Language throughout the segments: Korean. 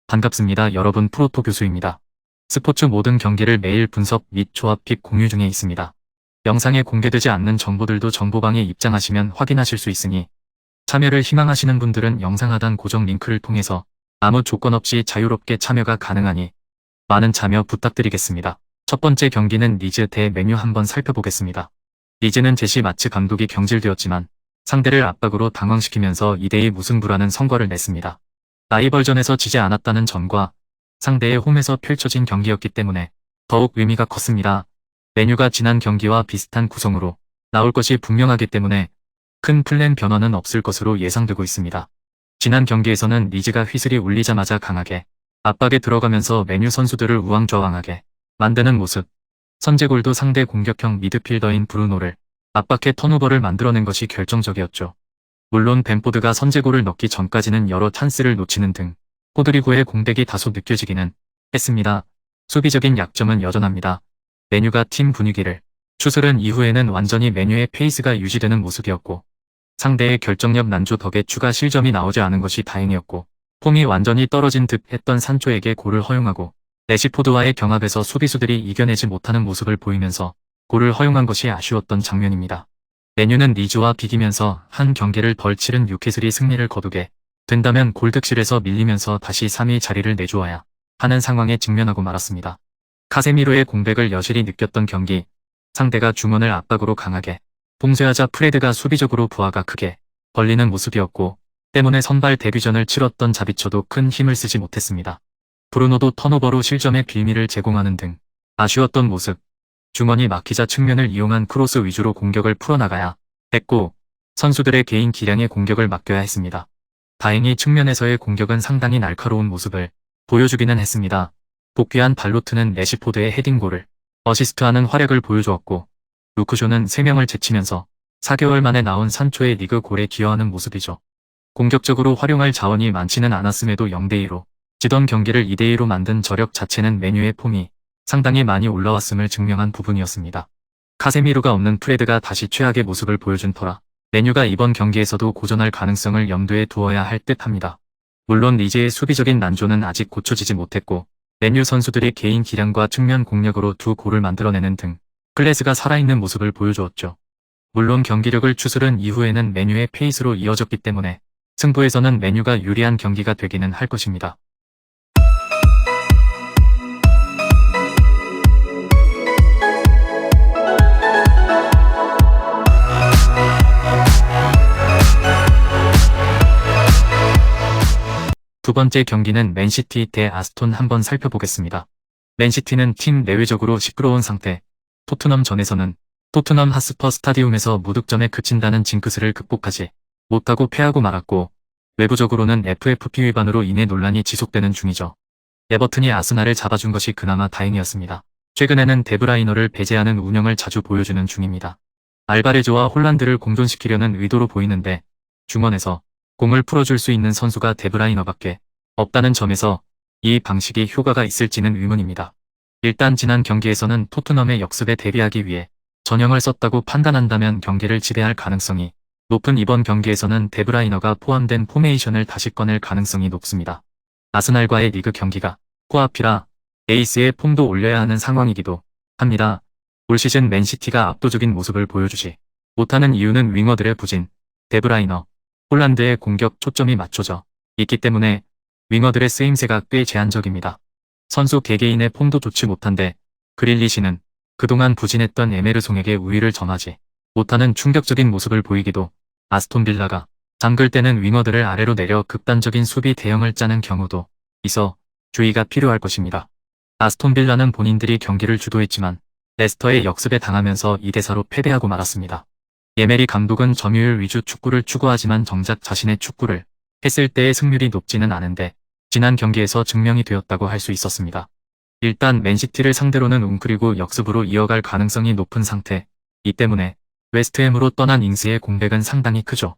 반갑습니다. 여러분, 프로토 교수입니다. 스포츠 모든 경기를 매일 분석 및 조합픽 공유 중에 있습니다. 영상에 공개되지 않는 정보들도 정보방에 입장하시면 확인하실 수 있으니 참여를 희망하시는 분들은 영상 하단 고정 링크를 통해서 아무 조건 없이 자유롭게 참여가 가능하니 많은 참여 부탁드리겠습니다. 첫 번째 경기는 리즈 대 맨유 한번 살펴보겠습니다. 리즈는 제시 마츠 감독이 경질되었지만 상대를 압박으로 당황시키면서 2대2 무승부라는 성과를 냈습니다. 라이벌전에서 지지 않았다는 점과 상대의 홈에서 펼쳐진 경기였기 때문에 더욱 의미가 컸습니다. 맨유가 지난 경기와 비슷한 구성으로 나올 것이 분명하기 때문에 큰 플랜 변화는 없을 것으로 예상되고 있습니다. 지난 경기에서는 리즈가 휘슬이 울리자마자 강하게 압박에 들어가면서 맨유 선수들을 우왕좌왕하게 만드는 모습, 선제골도 상대 공격형 미드필더인 브루노를 압박해 턴오버를 만들어낸 것이 결정적이었죠. 물론 벤포드가 선제골을 넣기 전까지는 여러 찬스를 놓치는 등 호드리구의 공백이 다소 느껴지기는 했습니다. 수비적인 약점은 여전합니다. 맨유가 팀 분위기를 추스른 이후에는 완전히 맨유의 페이스가 유지되는 모습이었고 상대의 결정력 난조 덕에 추가 실점이 나오지 않은 것이 다행이었고 폼이 완전히 떨어진 듯 했던 산초에게 골을 허용하고 레시포드와의 경합에서 수비수들이 이겨내지 못하는 모습을 보이면서 골을 허용한 것이 아쉬웠던 장면입니다. 맨유는 리즈와 비기면서 한 경기를 덜 치른 뉴캐슬이 승리를 거두게 된다면 골득실에서 밀리면서 다시 3위 자리를 내주어야 하는 상황에 직면하고 말았습니다. 카세미로의 공백을 여실히 느꼈던 경기, 상대가 중원을 압박으로 강하게 봉쇄하자 프레드가 수비적으로 부하가 크게 벌리는 모습이었고 때문에 선발 데뷔전을 치렀던 자비처도 큰 힘을 쓰지 못했습니다. 브루노도 턴오버로 실점의 빌미를 제공하는 등 아쉬웠던 모습, 중원이 막히자 측면을 이용한 크로스 위주로 공격을 풀어나가야 했고 선수들의 개인 기량의 공격을 맡겨야 했습니다. 다행히 측면에서의 공격은 상당히 날카로운 모습을 보여주기는 했습니다. 복귀한 발로트는 레시포드의 헤딩골을 어시스트하는 활약을 보여주었고 루크쇼는 3명을 제치면서 4개월 만에 나온 산초의 리그 골에 기여하는 모습이죠. 공격적으로 활용할 자원이 많지는 않았음에도 0대2로 지던 경기를 2대2로 만든 저력 자체는 맨유의 폼이 상당히 많이 올라왔음을 증명한 부분이었습니다. 카세미로가 없는 프레드가 다시 최악의 모습을 보여준 터라 맨유가 이번 경기에서도 고전할 가능성을 염두에 두어야 할 듯합니다. 물론 리즈의 수비적인 난조는 아직 고쳐지지 못했고 맨유 선수들이 개인 기량과 측면 공략으로 두 골을 만들어내는 등 클래스가 살아있는 모습을 보여주었죠. 물론 경기력을 추스른 이후에는 맨유의 페이스로 이어졌기 때문에 승부에서는 맨유가 유리한 경기가 되기는 할 것입니다. 두 번째 경기는 맨시티 대 아스톤 한번 살펴보겠습니다. 맨시티는 팀 내외적으로 시끄러운 상태, 토트넘전에서는 토트넘 핫스퍼 스타디움에서 무득점에 그친다는 징크스를 극복하지 못하고 패하고 말았고 외부적으로는 FFP 위반으로 인해 논란이 지속되는 중이죠. 에버튼이 아스날을 잡아준 것이 그나마 다행이었습니다. 최근에는 데브라이너를 배제하는 운영을 자주 보여주는 중입니다. 알바레조와 홀란드를 공존시키려는 의도로 보이는데 중원에서 공을 풀어줄 수 있는 선수가 데브라이너밖에 없다는 점에서 이 방식이 효과가 있을지는 의문입니다. 일단 지난 경기에서는 토트넘의 역습에 대비하기 위해 전형을 썼다고 판단한다면 경기를 지배할 가능성이 높은 이번 경기에서는 데브라이너가 포함된 포메이션을 다시 꺼낼 가능성이 높습니다. 아스날과의 리그 경기가 코앞이라 에이스의 폼도 올려야 하는 상황이기도 합니다. 올 시즌 맨시티가 압도적인 모습을 보여주지 못하는 이유는 윙어들의 부진, 데브라이너, 홀란드의 공격 초점이 맞춰져 있기 때문에 윙어들의 쓰임새가 꽤 제한적입니다. 선수 개개인의 폼도 좋지 못한데 그릴리시는 그동안 부진했던 에메르송에게 우위를 점하지 못하는 충격적인 모습을 보이기도 아스톤빌라가 잠글 때는 윙어들을 아래로 내려 극단적인 수비 대형을 짜는 경우도 있어 주의가 필요할 것입니다. 아스톤빌라는 본인들이 경기를 주도했지만 레스터의 역습에 당하면서 2대4로 패배하고 말았습니다. 예메리 감독은 점유율 위주 축구를 추구하지만 정작 자신의 축구를 했을 때의 승률이 높지는 않은데 지난 경기에서 증명이 되었다고 할 수 있었습니다. 일단 맨시티를 상대로는 웅크리고 역습으로 이어갈 가능성이 높은 상태, 이 때문에 웨스트햄으로 떠난 잉스의 공백은 상당히 크죠.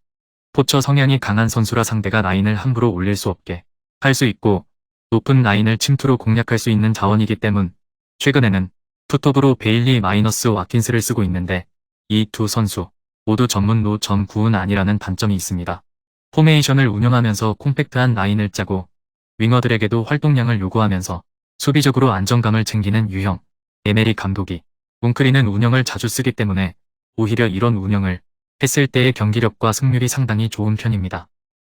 포처 성향이 강한 선수라 상대가 라인을 함부로 올릴 수 없게 할 수 있고 높은 라인을 침투로 공략할 수 있는 자원이기 때문 최근에는 투톱으로 베일리 마이너스 와킨스를 쓰고 있는데 이 두 선수 모두 전문 노.9은 아니라는 단점이 있습니다. 포메이션을 운영하면서 콤팩트한 라인을 짜고 윙어들에게도 활동량을 요구하면서 수비적으로 안정감을 챙기는 유형 에메리 감독이 웅크리는 운영을 자주 쓰기 때문에 오히려 이런 운영을 했을 때의 경기력과 승률이 상당히 좋은 편입니다.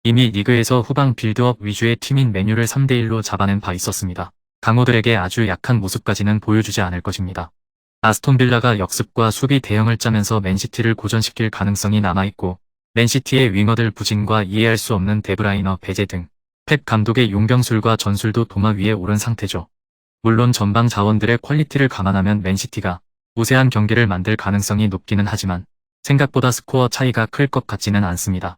이미 리그에서 후방 빌드업 위주의 팀인 맨유를 3대1로 잡아낸 바 있었습니다. 강호들에게 아주 약한 모습까지는 보여주지 않을 것입니다. 아스톤빌라가 역습과 수비 대형을 짜면서 맨시티를 고전시킬 가능성이 남아있고 맨시티의 윙어들 부진과 이해할 수 없는 데브라이너 배제 등 펩 감독의 용병술과 전술도 도마 위에 오른 상태죠. 물론 전방 자원들의 퀄리티를 감안하면 맨시티가 우세한 경기를 만들 가능성이 높기는 하지만 생각보다 스코어 차이가 클 것 같지는 않습니다.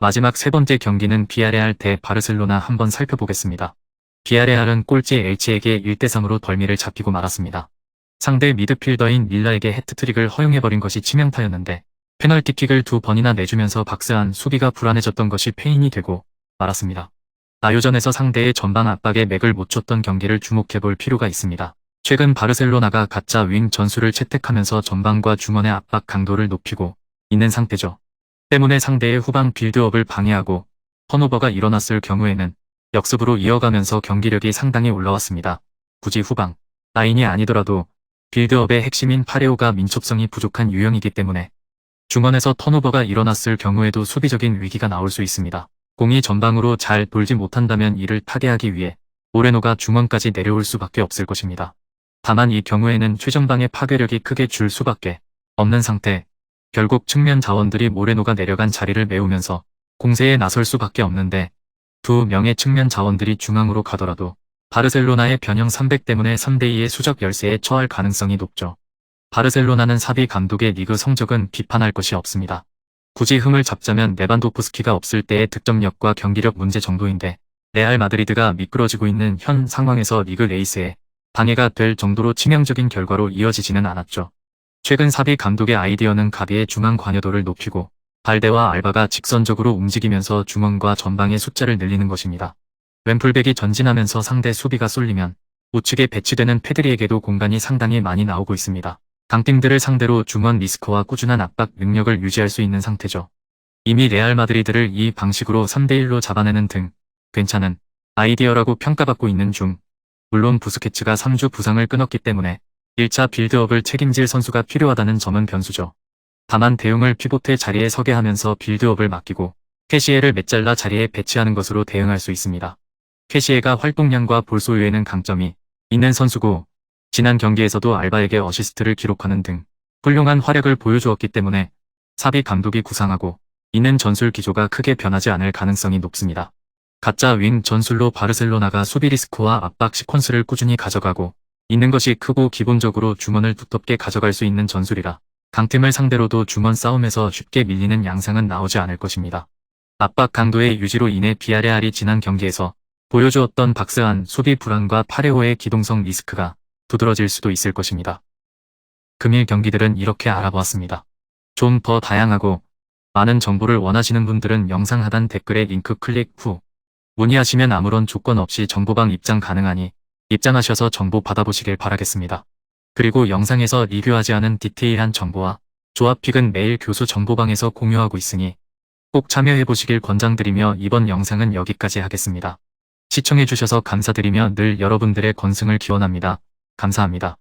마지막 세 번째 경기는 비아레알 대 바르셀로나 한번 살펴보겠습니다. 비아레알은 꼴찌 엘체에게 1대3으로 덜미를 잡히고 말았습니다. 상대 미드필더인 밀라에게 해트트릭을 허용해버린 것이 치명타였는데 페널티킥을 2번이나 내주면서 박스한 수비가 불안해졌던 것이 패인이 되고 말았습니다. 나요전에서 상대의 전방 압박에 맥을 못 줬던 경기를 주목해볼 필요가 있습니다. 최근 바르셀로나가 가짜 윙 전술을 채택하면서 전방과 중원의 압박 강도를 높이고 있는 상태죠. 때문에 상대의 후방 빌드업을 방해하고 턴오버가 일어났을 경우에는 역습으로 이어가면서 경기력이 상당히 올라왔습니다. 굳이 후방 라인이 아니더라도 빌드업의 핵심인 파레오가 민첩성이 부족한 유형이기 때문에 중원에서 턴오버가 일어났을 경우에도 수비적인 위기가 나올 수 있습니다. 공이 전방으로 잘 돌지 못한다면 이를 타개하기 위해 모레노가 중원까지 내려올 수밖에 없을 것입니다. 다만 이 경우에는 최전방의 파괴력이 크게 줄 수밖에 없는 상태. 결국 측면 자원들이 모레노가 내려간 자리를 메우면서 공세에 나설 수밖에 없는데 두 명의 측면 자원들이 중앙으로 가더라도 바르셀로나의 변형 300 때문에 3대2의 수적 열세에 처할 가능성이 높죠. 바르셀로나는 사비 감독의 리그 성적은 비판할 것이 없습니다. 굳이 흠을 잡자면 레반도프스키가 없을 때의 득점력과 경기력 문제 정도인데 레알 마드리드가 미끄러지고 있는 현 상황에서 리그 레이스에 방해가 될 정도로 치명적인 결과로 이어지지는 않았죠. 최근 사비 감독의 아이디어는 가비의 중앙 관여도를 높이고 발데와 알바가 직선적으로 움직이면서 중원과 전방의 숫자를 늘리는 것입니다. 왼풀백이 전진하면서 상대 수비가 쏠리면 우측에 배치되는 페드리에게도 공간이 상당히 많이 나오고 있습니다. 강팀들을 상대로 중원 리스크와 꾸준한 압박 능력을 유지할 수 있는 상태죠. 이미 레알 마드리드를 이 방식으로 3대1로 잡아내는 등 괜찮은 아이디어라고 평가받고 있는 중 물론 부스케츠가 3주 부상을 끊었기 때문에 1차 빌드업을 책임질 선수가 필요하다는 점은 변수죠. 다만 대응을 피보트의 자리에 서게 하면서 빌드업을 맡기고 캐시에를 맷잘라 자리에 배치하는 것으로 대응할 수 있습니다. 캐시에가 활동량과 볼 소유에는 강점이 있는 선수고 지난 경기에서도 알바에게 어시스트를 기록하는 등 훌륭한 활약을 보여주었기 때문에 사비 감독이 구상하고 있는 전술 기조가 크게 변하지 않을 가능성이 높습니다. 가짜 윙 전술로 바르셀로나가 수비 리스크와 압박 시퀀스를 꾸준히 가져가고 있는 것이 크고 기본적으로 중원을 두텁게 가져갈 수 있는 전술이라 강팀을 상대로도 중원 싸움에서 쉽게 밀리는 양상은 나오지 않을 것입니다. 압박 강도의 유지로 인해 비아레알이 지난 경기에서 보여주었던 박스한 수비 불안과 파레오의 기동성 리스크가 두드러질 수도 있을 것입니다. 금일 경기들은 이렇게 알아보았습니다. 좀 더 다양하고 많은 정보를 원하시는 분들은 영상 하단 댓글에 링크 클릭 후 문의하시면 아무런 조건 없이 정보방 입장 가능하니 입장하셔서 정보 받아보시길 바라겠습니다. 그리고 영상에서 리뷰하지 않은 디테일한 정보와 조합픽은 매일 교수 정보방에서 공유하고 있으니 꼭 참여해보시길 권장드리며 이번 영상은 여기까지 하겠습니다. 시청해주셔서 감사드리며 늘 여러분들의 건승을 기원합니다. 감사합니다.